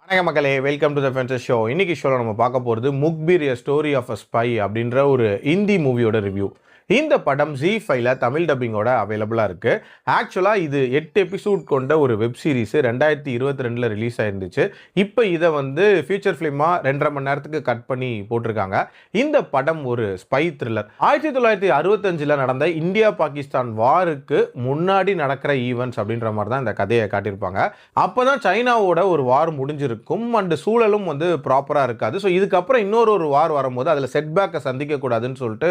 வணக்கம் மக்களே, welcome to the fences show. இன்னைக்கு ஷோவில் நம்ம பார்க்க போகிறது Mukhbir a story of a spy அப்படின்ற ஒரு ஹிந்தி மூவியோட ரிவ்யூ. இந்த படம் ZEE5ல தமிழ் டப்பிங்கோட அவைலபிளாக இருக்குது. ஆக்சுவலாக இது 8 எபிசோட் கொண்ட ஒரு வெப் சீரிஸ் 2022 ரிலீஸ் ஆயிருந்துச்சு. இப்போ இதை ஃபியூச்சர் ஃபிலிமாக 2.5 மணி நேரத்துக்கு கட் பண்ணி போட்டிருக்காங்க. இந்த படம் ஒரு ஸ்பை த்ரில்லர். 1965 நடந்த இந்தியா பாகிஸ்தான் வாருக்கு முன்னாடி நடக்கிற ஈவெண்ட்ஸ் அப்படின்ற மாதிரி தான் இந்த கதையை காட்டியிருப்பாங்க. அப்போ தான் சைனாவோட ஒரு வார் முடிஞ்சிருக்கும் அண்ட் சூழலும் ப்ராப்பராக இருக்காது. ஸோ இதுக்கப்புறம் இன்னொரு வார் வரும்போது அதில் செட்பேக்கை சந்திக்கக்கூடாதுன்னு சொல்லிட்டு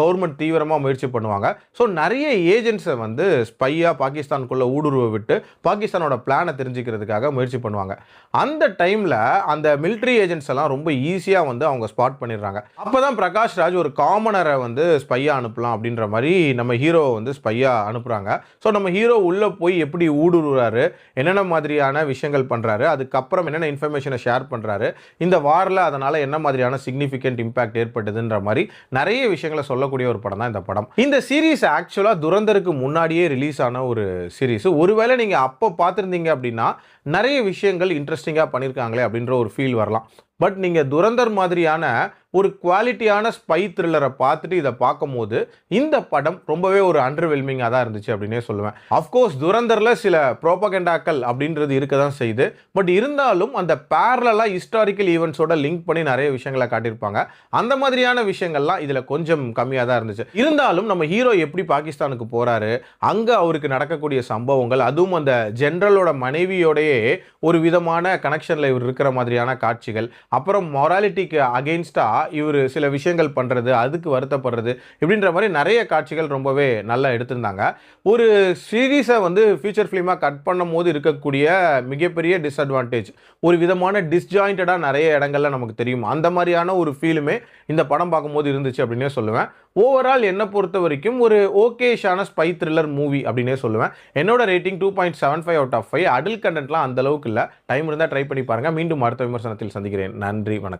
கவர்மெண்ட் தீவிர முயற்சி பண்ணுவாங்க. ஸோ நிறைய ஏஜென்ட்ஸை ஸ்பையா பாகிஸ்தானுக்குள்ள ஊடுருவ விட்டு பாகிஸ்தானோட பிளானை தெரிஞ்சுக்கிறதுக்காக முயற்சி பண்ணுவாங்க. அந்த டைம்ல அந்த மிலிட்டரி ஏஜென்ட்ஸ் எல்லாம் ரொம்ப ஈஸியா அவங்க ஸ்பாட் பண்ணிடுறாங்க. அப்பதான் பிரகாஷ் ராஜ் ஒரு காமனரை ஸ்பையா அனுப்பலாம் அப்படின்ற மாதிரி நம்ம ஹீரோ ஸ்பையா அனுப்புறாங்க. ஸோ நம்ம ஹீரோ உள்ள போய் எப்படி ஊடுருவாரு, என்னென்ன மாதிரியான விஷயங்கள் பண்றாரு, அதுக்கப்புறம் என்னென்ன இன்ஃபர்மேஷனை ஷேர் பண்றாரு, இந்த வாரில் அதனால என்ன மாதிரியான சிக்னிஃபிகண்ட் இம்பாக்ட் ஏற்பட்டதுன்ற மாதிரி நிறைய விஷயங்களை சொல்லக்கூடிய ஒரு படம் தான் இந்த படம். இந்த சீரிஸ் ஆக்சுவலா துரந்தருக்கு முன்னாடியே ரிலீஸ் ஆன ஒரு சீரிஸ். ஒருவேளை நீங்க அப்போ பார்த்திருந்தீங்க அப்படின்னா நிறைய விஷயங்கள் இன்ட்ரெஸ்டிங்கா பண்ணிருக்காங்களே அப்படின்ற ஒரு ஃபீல் வரலாம். பட் நீங்க துரந்தர் மாதிரியான ஒரு குவாலிட்டியான ஸ்பை த்ரில்லரை பார்த்துட்டு இதை பார்க்கும்போது இந்த படம் ரொம்பவே ஒரு அண்டர்வெல்மிங்காக தான் இருந்துச்சு அப்படின்னே சொல்லுவேன். அஃப்கோர்ஸ் துரந்தரில் சில ப்ரோபகண்டாக்கள் அப்படின்றது இருக்க தான் செய்யுது. பட் இருந்தாலும் அந்த பேரலாக ஹிஸ்டாரிக்கல் ஈவெண்ட்ஸோட லிங்க் பண்ணி நிறைய விஷயங்களை காட்டியிருப்பாங்க. அந்த மாதிரியான விஷயங்கள்லாம் இதில் கொஞ்சம் கம்மியாக தான் இருந்துச்சு. இருந்தாலும் நம்ம ஹீரோ எப்படி பாகிஸ்தானுக்கு போகிறாரு, அங்கே அவருக்கு நடக்கக்கூடிய சம்பவங்கள், அதுவும் அந்த ஜென்ரலோட மனைவியோடையே ஒரு விதமான கனெக்ஷனில் இவர் இருக்கிற மாதிரியான காட்சிகள், அப்புறம் மொராலிட்டிக்கு அகெயின்ஸ்டா இவர் சில விஷயங்கள் பண்றது, அதுக்கு வருத்தப்படுறது, இப்படின்ற மாதிரி நிறைய காட்சிகள் ரொம்பவே நல்லா எடுத்திருந்தாங்க. ஒரு சீரீஸை ஃபியூச்சர் ஃபிலிமா கட் பண்ணும் போது இருக்கக்கூடிய மிகப்பெரிய டிஸ்அட்வான்டேஜ், ஒரு விதமான டிஸ்ஜாயிண்டடா நிறைய இடங்கள்ல நமக்கு தெரியும். அந்த மாதிரியான ஒரு ஃபீலுமே இந்த படம் பார்க்கும்போது இருந்துச்சு அப்படின்னே சொல்லுவேன். ஓவரால் என்னை பொறுத்த வரைக்கும் ஒரு ஓகேஷான ஸ்பை த்ரில்லர் மூவி அப்படின்னே சொல்லுவேன். என்னோட ரேட்டிங் 2.75/5. அடல்ட் கண்டென்ட்லாம் அந்த அளவுக்கு இல்லை. டைம் இருந்தால் ட்ரை பண்ணி பாருங்க. மீண்டும் அடுத்த விமர்சனத்தில் சந்திக்கிறேன். நன்றி, வணக்கம்.